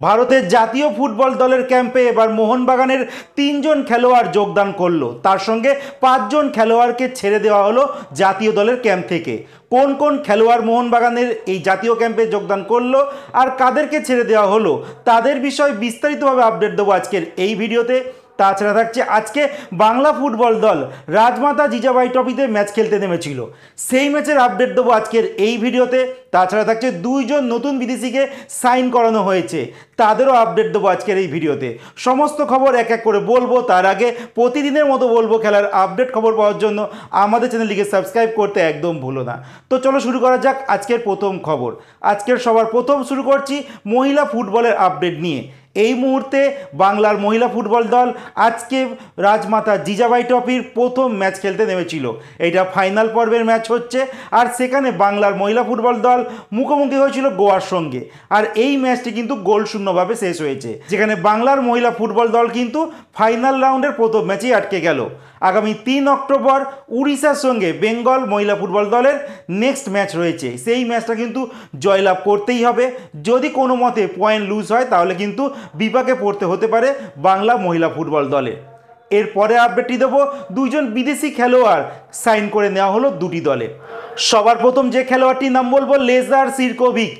ভারতের জাতীয় ফুটবল দলের ক্যাম্পে এবার মোহনবাগানের 3জন খেলোয়াড় যোগদান করলো। তার সঙ্গে 5জন খেলোয়াড়কে ছেড়ে দেওয়া হলো জাতীয় দলের ক্যাম্প থেকে। কোন কোন খেলোয়াড় মোহনবাগানের এই জাতীয় ক্যাম্পে যোগদান করলো আর কাদেরকে ছেড়ে দেওয়া হলো তাদের বিষয়ে বিস্তারিতভাবে আপডেট দেবো আজকের এই ভিডিওতে। তাছাড়া থাকছে আজকে বাংলা ফুটবল দল রাজমাতা জিজাবাই ট্রফিতে ম্যাচ খেলতে নেমেছিল, সেই ম্যাচের আপডেট দেবো আজকের এই ভিডিওতে। তাছাড়া থাকছে 2জন নতুন বিদেশিকে সাইন করানো হয়েছে, তাদেরও আপডেট দেবো আজকের এই ভিডিওতে। সমস্ত খবর এক এক করে বলবো, তার আগে প্রতিদিনের মতো বলবো খেলার আপডেট খবর পাওয়ার জন্য আমাদের চ্যানেলটিকে সাবস্ক্রাইব করতে একদম ভুলো না। তো চলো শুরু করা যাক আজকের প্রথম খবর। আজকের সবার প্রথম শুরু করছি মহিলা ফুটবলের আপডেট নিয়ে। এই মুহূর্তে বাংলার মহিলা ফুটবল দল আজকে রাজমাতা জিজাবাই ট্রফির প্রথম ম্যাচ খেলতে নেমেছিল। এটা ফাইনাল পর্বের ম্যাচ হচ্ছে, আর সেখানে বাংলার মহিলা ফুটবল দল মুখোমুখি হয়েছিল গোয়ার সঙ্গে। আর এই ম্যাচটি কিন্তু গোল শূন্যভাবে শেষ হয়েছে, যেখানে বাংলার মহিলা ফুটবল দল কিন্তু ফাইনাল রাউন্ডের প্রথম ম্যাচেই আটকে গেল। আগামী 3 অক্টোবর উড়িষ্যার সঙ্গে বেঙ্গল মহিলা ফুটবল দলের নেক্সট ম্যাচ রয়েছে, সেই ম্যাচটা কিন্তু জয়লাভ করতেই হবে। যদি কোনো মতে পয়েন্ট লুজ হয় তাহলে কিন্তু বিপাকে পড়তে হতে পারে বাংলা মহিলা ফুটবল দলে। এরপরে আপডেটটি দেবো 2জন বিদেশি খেলোয়াড় সাইন করে নেওয়া হলো দুটি দলে। সবার প্রথম যে খেলোয়াড়টির নাম বলবো লেজার সিরকোভিক,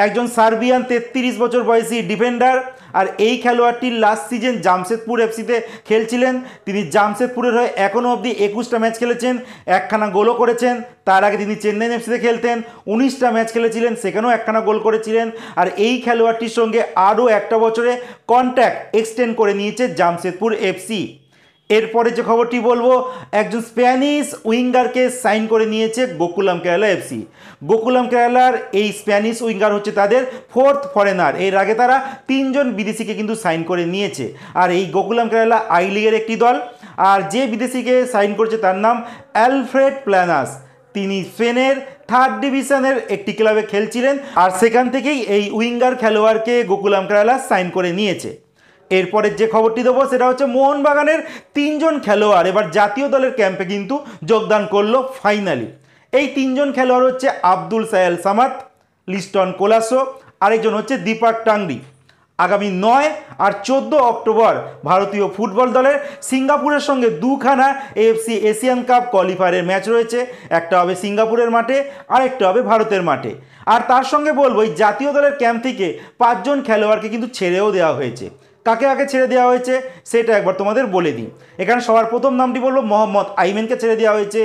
একজন সার্বিয়ান 33 বছর বয়সী ডিফেন্ডার। আর এই খেলোয়াড়টি লাস্ট সিজন জামশেদপুর এফসিতে খেলছিলেন। তিনি জামশেদপুরের হয়ে এখনও অবধি 21টা ম্যাচ খেলেছেন, একখানা গোলও করেছেন। তার আগে তিনি চেন্নাই এফসিতে খেলতেন, 19টা ম্যাচ খেলেছিলেন, সেখানেও একখানা গোল করেছিলেন। আর এই খেলোয়াড়টির সঙ্গে আরও একটা বছরে কন্ট্রাক্ট এক্সটেন্ড করে নিয়েছে জামশেদপুর এফসি। এরপরে যে খবরটি বলবো, একজন স্প্যানিশ উইঙ্গারকে সাইন করে নিয়েছে গোকুলাম কেরালা এফসি। গোকুলাম কেরালার এই স্প্যানিশ উইঙ্গার হচ্ছে তাদের 4th ফরেনার। এর আগে তারা 3জন বিদেশিকে কিন্তু সাইন করে নিয়েছে। আর এই গোকুলাম কেরালা আই লিগের একটি দল। আর যে বিদেশিকে সাইন করেছে তার নাম অ্যালফ্রেড প্ল্যানাস। তিনি স্পেনের 3rd ডিভিশনের একটি ক্লাবে খেলছিলেন, আর সেখান থেকেই এই উইঙ্গার খেলোয়াড়কে গোকুলাম কেরালা সাইন করে নিয়েছে। এরপরের যে খবরটি দেবো সেটা হচ্ছে মোহনবাগানের 3জন খেলোয়াড় এবার জাতীয় দলের ক্যাম্পে কিন্তু যোগদান করলো ফাইনালি। এই 3জন খেলোয়াড় হচ্ছে আব্দুল সাহেল সামাদ, লিস্টন কোলাসো, আরেকজন হচ্ছে দীপক টাংরি। আগামী 9 আর 14 অক্টোবর ভারতীয় ফুটবল দলের সিঙ্গাপুরের সঙ্গে 2খানা এএফসি এশিয়ান কাপ কোয়ালিফায়ারের ম্যাচ রয়েছে। একটা হবে সিঙ্গাপুরের মাঠে, আরেকটা হবে ভারতের মাঠে। আর তার সঙ্গে বলবো এই জাতীয় দলের ক্যাম্প থেকে 5জন খেলোয়াড়কে কিন্তু ছেড়েও দেওয়া হয়েছে। কাকে আগে ছেড়ে দেওয়া হয়েছে সেটা একবার তোমাদের বলে দিই। এখানে সবার প্রথম নামটি বলবো মোহাম্মদ আইমেনকে ছেড়ে দেওয়া হয়েছে,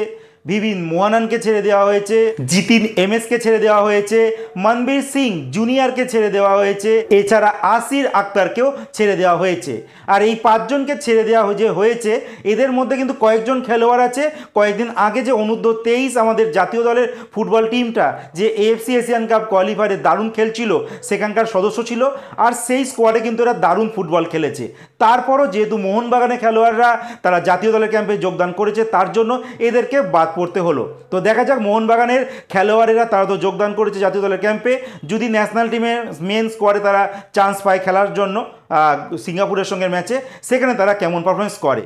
ভিভিন মোহানানকে ছেড়ে দেওয়া হয়েছে, জিতিন এমএসকে ছেড়ে দেওয়া হয়েছে, মনবীর সিং জুনিয়রকে ছেড়ে দেওয়া হয়েছে, এছাড়া আসির আক্তারকেও ছেড়ে দেওয়া হয়েছে। আর এই 5জনকে ছেড়ে দেওয়া হয়েছে, এদের মধ্যে কিন্তু কয়েকজন খেলোয়াড় আছে কয়েকদিন আগে যে অনূর্ধ্ব 23 আমাদের জাতীয় দলের ফুটবল টিমটা যে এএফসি এশিয়ান কাপ কোয়ালিফায়ারে দারুণ খেলছিল, সেখানকার সদস্য ছিল। আর সেই স্কোয়াডে কিন্তু এরা দারুণ ফুটবল খেলেছে। তারপরও যেহেতু মোহনবাগানের খেলোয়াড়রা তারা জাতীয় দলের ক্যাম্পে যোগদান করেছে, তার জন্য এদেরকে বাদ পড়তে হলো। তো দেখা যাক মোহনবাগানের খেলোয়াড়েরা তারা তো যোগদান করেছে জাতীয় দলের ক্যাম্পে, যদি ন্যাশনাল টিমের মেন স্কোয়াডে তারা চান্স পায় খেলার জন্য সিঙ্গাপুরের সঙ্গে ম্যাচে, সেখানে তারা কেমন পারফরমেন্স করে।